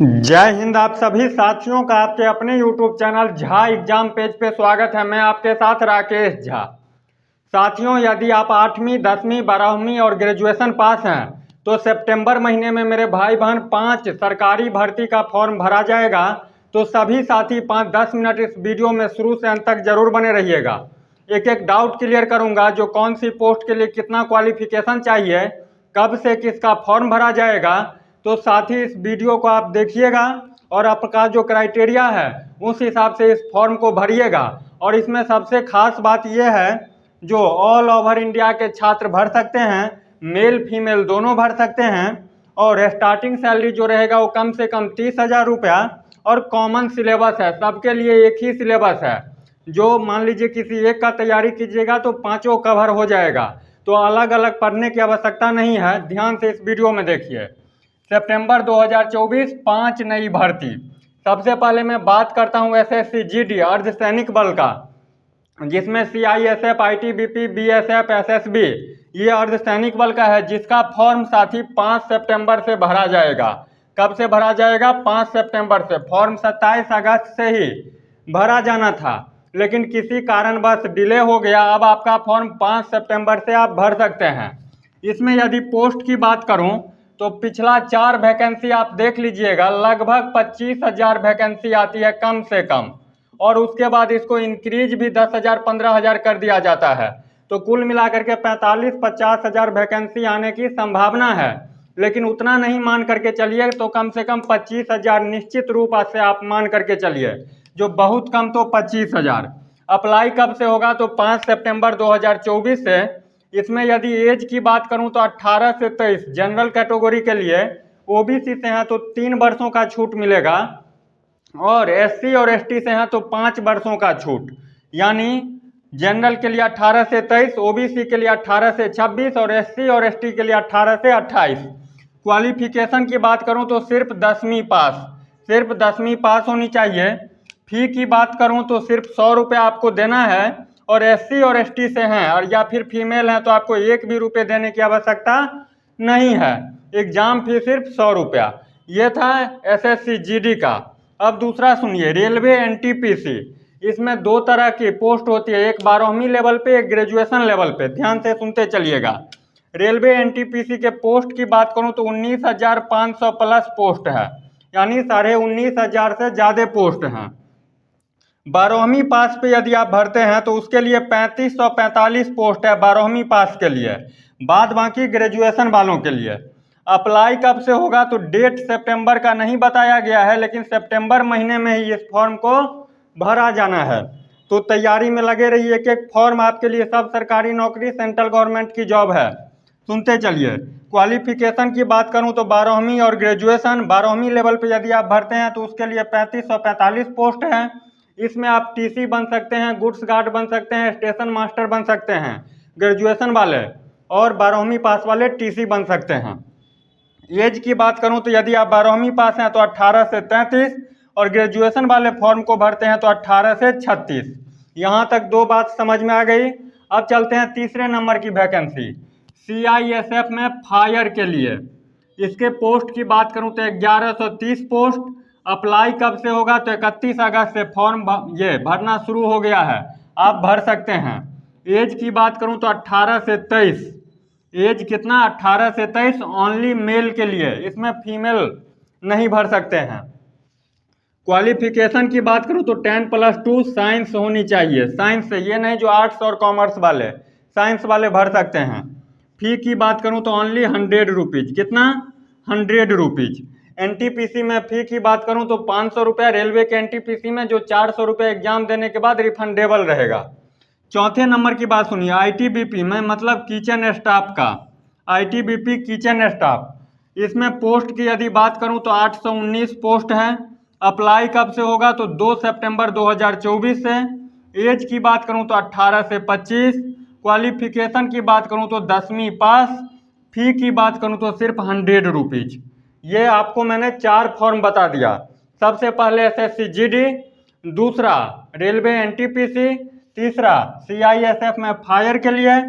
जय हिंद। आप सभी साथियों का आपके अपने YouTube channel Jha exam page पे स्वागत है। मैं आपके साथ राकेश झा। साथियों, यदि आप 8वीं 10वीं 12वीं और ग्रेजुएशन पास हैं तो सितंबर महीने में मेरे भाई बहन 5 सरकारी भर्ती का फॉर्म भरा जाएगा। तो सभी साथी 5-10 मिनट इस वीडियो में शुरू से अंत तक जरूर बने रहिएगा। एक एक डाउट क्लियर करूंगा, जो कौन सी पोस्ट के लिए कितना क्वालिफिकेशन चाहिए, कब से किसका फॉर्म भरा जाएगा। तो साथ ही इस वीडियो को आप देखिएगा और आपका जो क्राइटेरिया है उस हिसाब से इस फॉर्म को भरिएगा। और इसमें सबसे खास बात यह है, जो ऑल ओवर इंडिया के छात्र भर सकते हैं, मेल फीमेल दोनों भर सकते हैं। और स्टार्टिंग सैलरी जो रहेगा वो कम से कम 30,000 रुपया। और कॉमन सिलेबस है, सबके लिए एक ही सिलेबस है। जो मान लीजिए किसी एक का तैयारी कीजिएगा तो पांचों कवर हो जाएगा, तो अलग अलग पढ़ने की आवश्यकता नहीं है। ध्यान से इस वीडियो में देखिए। सितंबर 2024 5 नई भर्ती। सबसे पहले मैं बात करता हूं एसएससी जीडी अर्धसैनिक बल का, जिसमें सीआईएसएफ, आईटीबीपी, बीएसएफ, एसएसबी ये अर्धसैनिक बल का है, जिसका फॉर्म साथी 5 सितंबर से भरा जाएगा। कब से भरा जाएगा? 5 सितंबर से। फॉर्म 27 अगस्त से ही भरा जाना था, लेकिन किसी कारणवश डिले हो गया। अब आपका फॉर्म 5 सितंबर से आप भर सकते हैं। इसमें यदि पोस्ट की बात करूं तो पिछला 4 वैकेंसी आप देख लीजिएगा, लगभग 25,000 वैकेंसी आती है कम से कम। और उसके बाद इसको इंक्रीज भी 10,000 15,000 कर दिया जाता है। तो कुल मिलाकर के 45-50,000 वैकेंसी आने की संभावना है। लेकिन उतना नहीं मान करके चलिए, तो कम से कम 25,000 निश्चित रूप से आप मान करके चलिए, जो बहुत कम तो 25,000। अप्लाई कब से होगा? तो 5 सितंबर 2024 से। इसमें यदि एज की बात करूं तो 18 से 23 जनरल कैटेगरी के लिए। ओबीसी से हैं तो 3 वर्षों का छूट मिलेगा, और एससी और एसटी से हैं तो 5 वर्षों का छूट। यानी जनरल के लिए 18 से 23, ओबीसी के लिए 18 से 26 और एससी और एसटी के लिए 18 से 28। क्वालिफिकेशन की बात करूं तो सिर्फ 10वीं पास, सिर्फ 10वीं पास होनी चाहिए। फी की बात करूं तो सिर्फ 100 रुपये आपको देना है। और एससी और एसटी से हैं और या फिर फीमेल हैं तो आपको 1 भी रुपये देने की आवश्यकता नहीं है। एग्जाम फी सिर्फ 100 रुपया। ये था एसएससी जीडी का। अब दूसरा सुनिए, रेलवे एनटीपीसी। इसमें 2 तरह की पोस्ट होती है, एक 12वीं लेवल पे, एक ग्रेजुएशन लेवल पे। ध्यान से सुनते चलिएगा। रेलवे एनटीपीसी के पोस्ट की बात करूं तो 19,500 प्लस पोस्ट है, यानी 19,500 से ज़्यादा पोस्ट हैं। 12वीं पास पे यदि आप भरते हैं तो उसके लिए 3545 पोस्ट है 12वीं पास के लिए, बाद बाकी ग्रेजुएशन वालों के लिए। अप्लाई कब से होगा? तो डेट सितंबर का नहीं बताया गया है, लेकिन सितंबर महीने में ही इस फॉर्म को भरा जाना है। तो तैयारी में लगे रहिए। एक एक फॉर्म आपके लिए सब सरकारी नौकरी, सेंट्रल गवर्नमेंट की जॉब है। सुनते चलिए। क्वालिफिकेशन की बात करूं तो 12वीं और ग्रेजुएशन। 12वीं लेवल पे यदि आप भरते हैं तो उसके लिए 3545 पोस्ट हैं। इसमें आप टीसी बन सकते हैं, गुड्स गार्ड बन सकते हैं, स्टेशन मास्टर बन सकते हैं ग्रेजुएशन वाले, और 12वीं पास वाले टीसी बन सकते हैं। एज की बात करूं तो यदि आप 12वीं पास हैं तो 18 से 33, और ग्रेजुएशन वाले फॉर्म को भरते हैं तो 18 से 36। यहाँ तक 2 बात समझ में आ गई। अब चलते हैं तीसरे नंबर की वैकेंसी, सीआईएसएफ में फायर के लिए। इसके पोस्ट की बात करूं तो 1130 पोस्ट। अप्लाई कब से होगा? तो 31 अगस्त से फॉर्म ये भरना शुरू हो गया है, आप भर सकते हैं। एज की बात करूं तो 18 से 23। एज कितना? 18 से 23 ओनली मेल के लिए, इसमें फीमेल नहीं भर सकते हैं। क्वालिफिकेशन की बात करूं तो 10+2 साइंस होनी चाहिए। साइंस से, ये नहीं जो आर्ट्स और कॉमर्स वाले, साइंस वाले भर सकते हैं। फी की बात करूं तो ओनली 100 रुपीज़। कितना? 100 रुपीज़। एनटीपीसी में फी की बात करूं तो 500 रुपया। रेलवे के एनटीपीसी में जो 400 रुपये एग्जाम देने के बाद रिफंडेबल रहेगा। चौथे नंबर की बात सुनिए, आईटीबीपी में, मतलब किचन स्टाफ का। ITBP kitchen staff. इसमें पोस्ट की यदि बात करूं तो 819 पोस्ट है। अप्लाई कब से होगा? तो 2 सितंबर 2024 से। एज की बात करूं तो 18 से 25। क्वालिफिकेशन की बात करूं तो 10वीं पास। फी की बात करूं तो सिर्फ 100 रुपीज़। ये आपको मैंने 4 फॉर्म बता दिया। सबसे पहले एसएससी जीडी, दूसरा रेलवे एनटीपीसी, तीसरा सीआईएसएफ में फायर के लिए,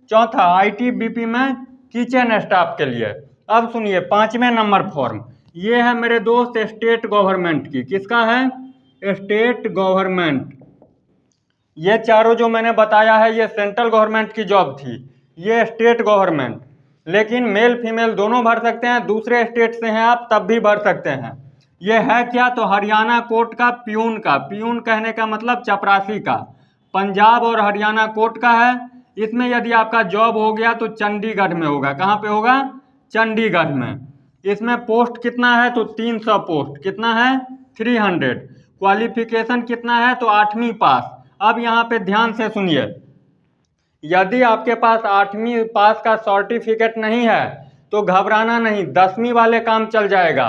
चौथा आईटीबीपी में किचन स्टाफ के लिए। अब सुनिए 5वें नंबर फॉर्म, ये है मेरे दोस्त स्टेट गवर्नमेंट की, किसका है? State government. ये चारों जो मैंने बताया है ये सेंट्रल गवर्नमेंट की जॉब थी, ये स्टेट गवर्नमेंट। लेकिन मेल फीमेल दोनों भर सकते हैं, दूसरे स्टेट से हैं आप तब भी भर सकते हैं। ये है क्या? तो हरियाणा कोर्ट का प्यून का, प्यून कहने का मतलब चपरासी का, पंजाब और हरियाणा कोर्ट का है। इसमें यदि आपका जॉब हो गया तो चंडीगढ़ में होगा। कहाँ पे होगा? चंडीगढ़ में। इसमें पोस्ट कितना है? तो 300 पोस्ट। कितना है? 300। क्वालिफिकेशन कितना है? तो 8वीं पास। अब यहाँ पे ध्यान से सुनिए, यदि आपके पास 8वीं पास का सर्टिफिकेट नहीं है तो घबराना नहीं, 10वीं वाले काम चल जाएगा।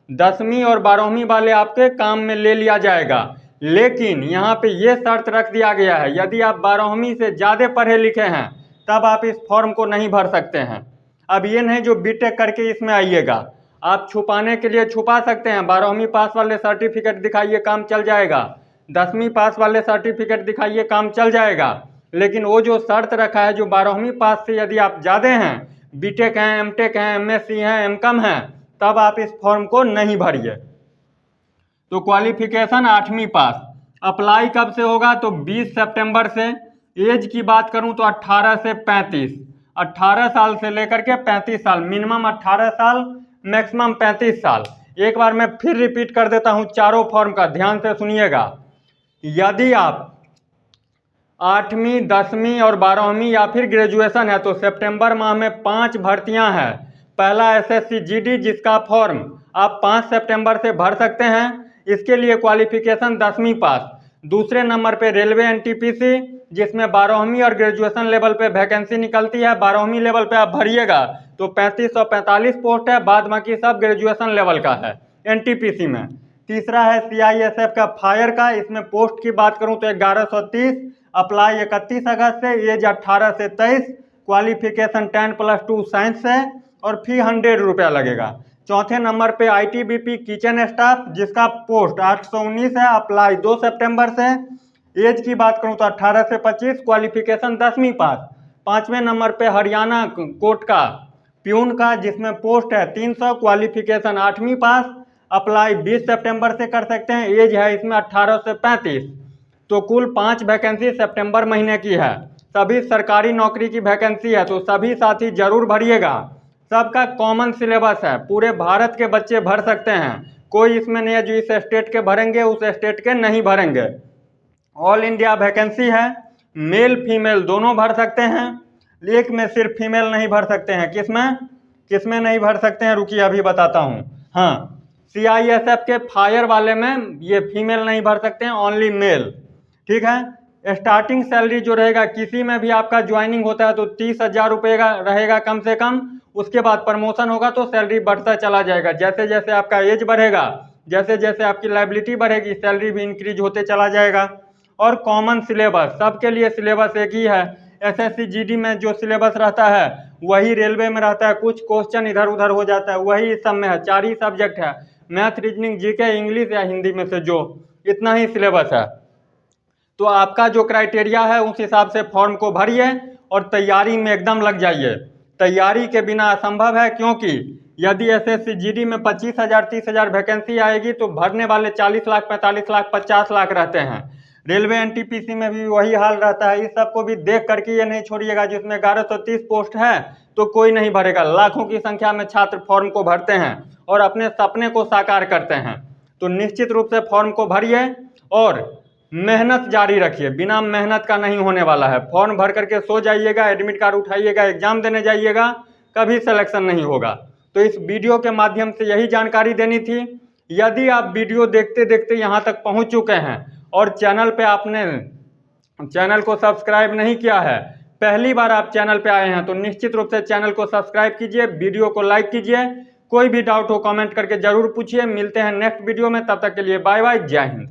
10वीं और 12वीं वाले आपके काम में ले लिया जाएगा। लेकिन यहाँ पे ये शर्त रख दिया गया है, यदि आप 12वीं से ज़्यादा पढ़े लिखे हैं तब आप इस फॉर्म को नहीं भर सकते हैं। अब ये नहीं जो बीटेक करके इसमें आइएगा, आप छुपाने के लिए छुपा सकते हैं। 12वीं पास वाले सर्टिफिकेट दिखाइए, काम चल जाएगा। 10वीं पास वाले सर्टिफिकेट दिखाइए, काम चल जाएगा। लेकिन वो जो शर्त रखा है, जो 12वीं पास से यदि आप ज़्यादा हैं, बीटेक हैं, एमटेक हैं, एमएससी हैं, एमकॉम हैं, तब आप इस फॉर्म को नहीं भरिए। तो क्वालिफिकेशन 8वीं पास। अप्लाई कब से होगा? तो 20 सितंबर से। एज की बात करूं तो 18 से 35, 18 साल से लेकर के 35 साल, मिनिमम 18 साल, मैक्सिमम 35 साल। एक बार मैं फिर रिपीट कर देता हूं चारों फॉर्म का, ध्यान से सुनिएगा। यदि आप 8वीं, 10वीं और 12वीं या फिर ग्रेजुएशन है तो सितंबर माह में 5 भर्तियां हैं। पहला एसएससी जीडी, जिसका फॉर्म आप 5 सितंबर से भर सकते हैं। इसके लिए क्वालिफिकेशन 10वीं पास। दूसरे नंबर पे रेलवे एनटीपीसी, जिसमें 12वीं और ग्रेजुएशन लेवल पे वैकेंसी निकलती है। 12वीं लेवल पे आप भरिएगा तो 3545 पोस्ट है, बाद बाकी सब ग्रेजुएशन लेवल का है एनटीपीसी में। तीसरा है सीआईएसएफ का फायर का, इसमें पोस्ट की बात करूं तो 1130। अप्लाई 31 अगस्त से, एज 18 से 23, क्वालिफिकेशन 10+2 साइंस है और फी 100 रुपया लगेगा। चौथे नंबर पे आईटीबीपी किचन स्टाफ, जिसका पोस्ट 819 है। अप्लाई 2 सितंबर से। एज की बात करूं तो 18 से 25, क्वालिफिकेशन 10वीं पास। पांचवें नंबर पे हरियाणा कोर्ट का प्यून का, जिसमें पोस्ट है 300, क्वालिफिकेशन 8वीं पास। अप्लाई 20 सितंबर से कर सकते हैं। एज है इसमें 18 से 35। तो कुल 5 वैकेंसी सितंबर महीने की है। सभी सरकारी नौकरी की वैकेंसी है, तो सभी साथी जरूर भरिएगा। सबका कॉमन सिलेबस है, पूरे भारत के बच्चे भर सकते हैं। कोई इसमें नहीं है जो इस स्टेट के भरेंगे उस स्टेट के नहीं भरेंगे। ऑल इंडिया वैकेंसी है, मेल फीमेल दोनों भर सकते हैं। एक में सिर्फ फीमेल नहीं भर सकते हैं। किसमें नहीं भर सकते हैं? रुकिए अभी बताता हूँ। हाँ, सीआईएसएफ के फायर वाले में ये फीमेल नहीं भर सकते हैं, ओनली मेल। ठीक है। स्टार्टिंग सैलरी जो रहेगा, किसी में भी आपका ज्वाइनिंग होता है तो 30,000 रुपये का रहेगा कम से कम। उसके बाद प्रमोशन होगा तो सैलरी बढ़ता चला जाएगा। जैसे जैसे आपका एज बढ़ेगा, जैसे जैसे आपकी लाइबिलिटी बढ़ेगी, सैलरी भी इंक्रीज होते चला जाएगा। और कॉमन सिलेबस, सबके लिए सिलेबस एक ही है। एसएससी जीडी में जो सिलेबस रहता है वही रेलवे में रहता है। कुछ क्वेश्चन इधर उधर हो जाता है, वही इस सब में है। 4 ही सब्जेक्ट है, मैथ, रीजनिंग, जीके, इंग्लिश या हिंदी में से जो, इतना ही सिलेबस है। तो आपका जो क्राइटेरिया है उस हिसाब से फॉर्म को भरिए और तैयारी में एकदम लग जाइए। तैयारी के बिना असंभव है, क्योंकि यदि एसएससी जीडी में 25,000 30,000 वैकेंसी आएगी तो भरने वाले 40 लाख 45 लाख 50 लाख रहते हैं। रेलवे एनटीपीसी में भी वही हाल रहता है। इस सबको भी देख करके ये नहीं छोड़िएगा जिसमें 1130 पोस्ट है तो कोई नहीं भरेगा। लाखों की संख्या में छात्र फॉर्म को भरते हैं और अपने सपने को साकार करते हैं। तो निश्चित रूप से फॉर्म को भरिए और मेहनत जारी रखिए। बिना मेहनत का नहीं होने वाला है। फॉर्म भर करके सो जाइएगा, एडमिट कार्ड उठाइएगा, एग्जाम देने जाइएगा, कभी सिलेक्शन नहीं होगा। तो इस वीडियो के माध्यम से यही जानकारी देनी थी। यदि आप वीडियो देखते देखते यहाँ तक पहुँच चुके हैं और चैनल पे आपने चैनल को सब्सक्राइब नहीं किया है, पहली बार आप चैनल पे आए हैं, तो निश्चित रूप से चैनल को सब्सक्राइब कीजिए, वीडियो को लाइक कीजिए। कोई भी डाउट हो कमेंट करके जरूर पूछिए। मिलते हैं नेक्स्ट वीडियो में, तब तक के लिए बाय बाय, जय हिंद।